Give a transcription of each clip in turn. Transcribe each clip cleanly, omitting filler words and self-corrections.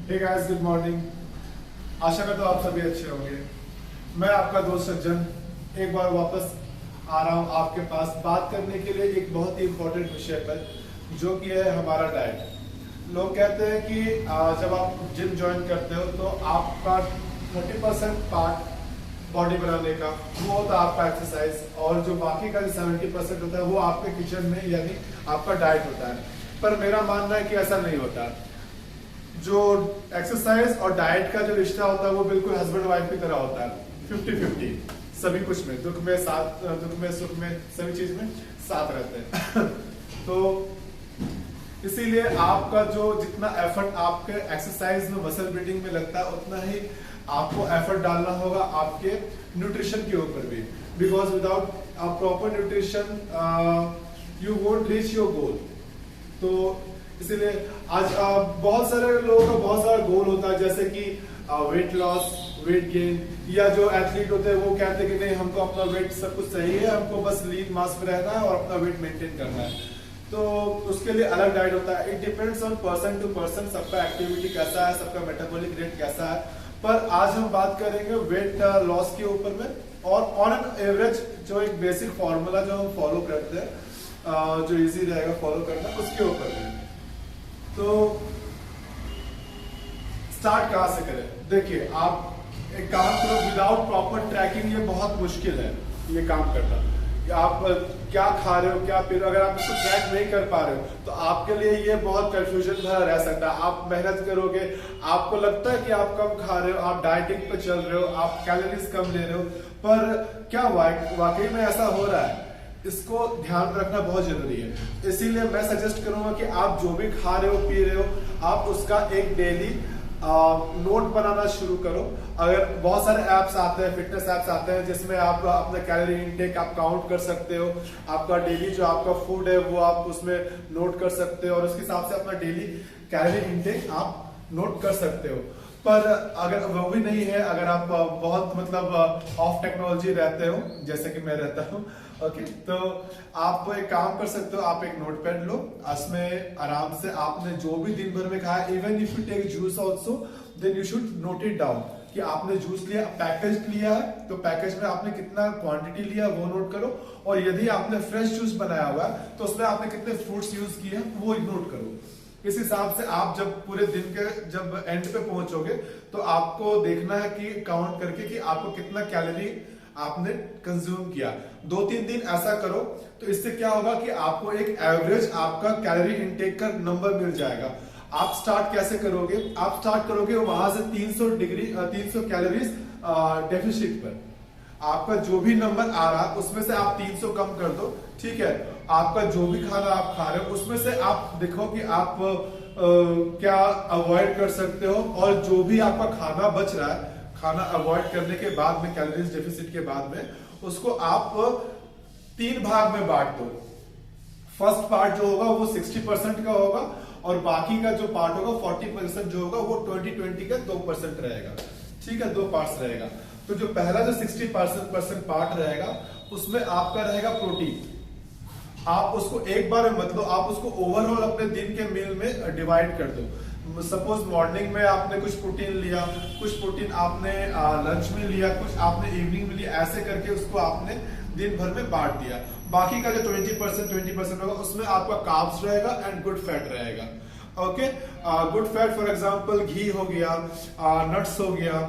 हे guys, good morning. आशा करता हूँ आप सभी अच्छे होंगे। मैं आपका दोस्त सज्जन एक बार वापस आ रहा हूँ आपके पास बात करने के लिए एक बहुत ही इम्पोर्टेंट विषय पर, जो कि है हमारा डाइट। लोग कहते हैं कि जब आप जिम ज्वाइन करते हो तो आपका 30% पार्ट बॉडी बनाने का वो होता है आपका एक्सरसाइज, और जो बाकी का जो 70% होता है वो आपके किचन में यानी आपका डाइट होता है। पर मेरा मानना है कि ऐसा नहीं होता। जो एक्सरसाइज और डाइट का जो रिश्ता होता है वो बिल्कुल हस्बैंड वाइफ की तरह होता है, 50-50 सभी कुछ में, दुख में साथ, दुख में सुख में, सभी चीज में साथ रहते हैं। तो इसीलिए आपका जो जितना एफर्ट आपके एक्सरसाइज में मसल बिल्डिंग में लगता है उतना ही आपको एफर्ट डालना होगा आपके न्यूट्रिशन के ऊपर भी, because without proper nutrition you won't reach your goal. तो इसीलिए आज बहुत सारे लोगों का बहुत सारा गोल होता है, जैसे कि वेट लॉस, वेट गेन, या जो एथलीट होते हैं वो कहते हैं कि नहीं हमको अपना वेट सब कुछ सही है, हमको बस लीन मास में रहना है और अपना वेट मेंटेन करना है। तो उसके लिए अलग डाइट होता है। It depends on person to person, सबका एक्टिविटी कैसा है, सबका मेटाबॉलिक रेट कैसा है। पर आज हम बात करेंगे वेट लॉस के ऊपर में, और ऑन एन एवरेज जो एक बेसिक फॉर्मूला जो हम फॉलो करते हैं, जो इजी रहेगा फॉलो करना, उसके ऊपर में। तो स्टार्ट कहां से करें? देखिए, आप एक काम करो, विदाउट प्रॉपर ट्रैकिंग ये बहुत मुश्किल है ये काम करना। आप क्या खा रहे हो, क्या पी रहे हो, अगर आप इसको ट्रैक नहीं कर पा रहे हो तो आपके लिए ये बहुत कंफ्यूजन भरा रह सकता है। आप मेहनत करोगे, आपको लगता है कि आप कम खा रहे हो, आप डाइटिंग पे चल रहे हो, आप कैलोरीज कम ले रहे हो, पर क्या वाकई में ऐसा हो रहा है? इसको ध्यान रखना बहुत जरूरी है। इसीलिए मैं सजेस्ट करूंगा कि आप जो भी खा रहे हो, पी रहे हो, आप उसका एक डेली नोट बनाना शुरू करो। अगर बहुत सारे ऐप्स आते हैं, फिटनेस ऐप्स आते हैं, जिसमें आप अपना कैलोरी इनटेक आप काउंट कर सकते हो, आपका डेली जो आपका फूड है वो आप उसमें नोट कर सकते हो, और उसके हिसाब से अपना डेली कैलोरी इनटेक आप नोट कर सकते हो। पर अगर वो भी नहीं है, अगर आप बहुत मतलब ऑफ टेक्नोलॉजी रहते हो जैसे कि मैं रहता हूँ, ओके, तो आप एक काम कर सकते हो, आप एक नोटपैड लो, उसमें आराम से आपने जो भी दिन भर में खाया, even if you take juice also, then you should note it down कि आपने जूस लिया, पैकेज लिया है तो पैकेज में आपने कितना क्वांटिटी लिया वो नोट करो, और यदि आपने फ्रेश जूस बनाया हुआ है तो उसमें आपने कितने फ्रूट्स यूज किए हैं वो नोट करो। इस हिसाब से आप जब पूरे दिन के जब एंड पे पहुंचोगे तो आपको देखना है कि काउंट करके कि आपको कितना कैलोरी आपने कंज्यूम किया। 2-3 दिन ऐसा करो तो इससे क्या होगा कि आपको एक एवरेज आपका कैलोरी इनटेक का नंबर मिल जाएगा। आप स्टार्ट कैसे करोगे? आप स्टार्ट करोगे वहां से 300 कैलोरीज डेफिसिट पर। आपका जो भी नंबर आ रहा है उसमें से आप 300 कम कर दो, ठीक है। आपका जो भी खाना आप खा रहे हो उसमें से आप देखो कि आप क्या अवॉइड कर सकते हो, और जो भी आपका खाना बच रहा है, खाना अवॉइड करने के बाद में, कैलोरीज डेफिसिट के बाद में, उसको आप 3 भाग में बांट दो। फर्स्ट पार्ट जो होगा वो 60% का होगा, और बाकी का जो पार्ट होगा 40% जो होगा वो 20-20 का 2% रहेगा, ठीक है, 2 पार्ट्स रहेगा। तो जो पहला जो 60% पार्ट रहेगा उसमें आपका रहेगा प्रोटीन। आप उसको एक बार में मत लो, आप उसको ओवरऑल अपने दिन के मील में डिवाइड कर दो। सपोज मॉर्निंग में आपने कुछ प्रोटीन लिया, कुछ प्रोटीन आपने लंच में लिया, कुछ आपने इवनिंग में लिया, ऐसे करके उसको आपने दिन भर में बांट दिया। बाकी का जो 20% होगा उसमें आपका कार्ब्स रहेगा एंड गुड फैट रहेगा, okay. Good fat for example घी हो गया, नट्स हो गया।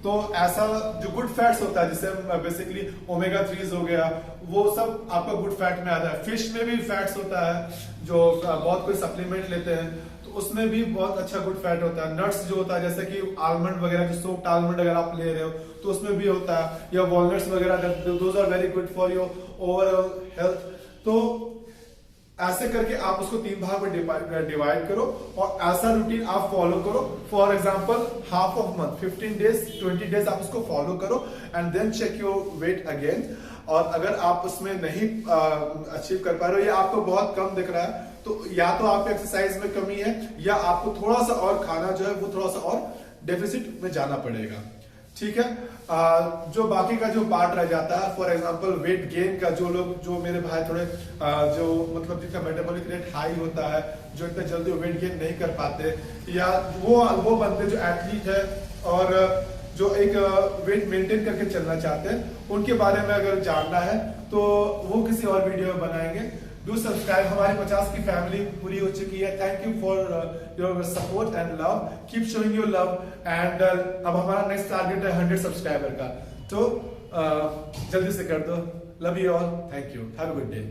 तो ऐसा जो गुड फैट्स होता है, जिसे बेसिकली ओमेगा 3 हो गया, वो सब आपका गुड फैट में आता है। फिश में भी फैट्स होता है, जो बहुत कोई सप्लीमेंट लेते हैं तो उसमें भी बहुत अच्छा गुड फैट होता है। नट्स जो होता है, जैसे कि आलमंड वगैरह, जो सोक्ड आलमंड अगर आप ले रहे हो तो उसमें भी होता है, या वॉलनट्स वगैरह, those are very good for your overall health. तो ऐसे करके आप उसको 3 भाग में डिवाइड करो, और ऐसा रूटीन आप फॉलो करो। For example half of month, 15 days, 20 days आप उसको फॉलो करो, and then check your weight again. और अगर आप उसमें नहीं अचीव कर पा रहे हो, या आपको बहुत कम दिख रहा है, तो या तो आपके एक्सरसाइज में कमी है, या आपको थोड़ा सा और खाना जो है वो थोड़ा सा और डेफिसिट में जाना पड़ेगा। ठीक है। जो बाकी का जो पार्ट रह जाता है, फॉर एग्जांपल वेट गेन का, जो मेरे भाई थोड़े जो मतलब जिनका मेटाबॉलिक रेट हाई होता है, जो इतना जल्दी वेट गेन नहीं कर पाते, या वो बंदे जो एथलीट है और जो एक वेट मेंटेन करके चलना चाहते हैं, उनके बारे में अगर जानना है तो वो किसी और वीडियो में बनाएंगे। Do subscribe. हमारी 50 की फैमिली पूरी हो चुकी है। Thank you for your support and love, keep showing your love. And अब हमारा नेक्स्ट टारगेट है 100 सब्सक्राइबर का, तो जल्दी से कर दो। Love you all, thank you, have a good day.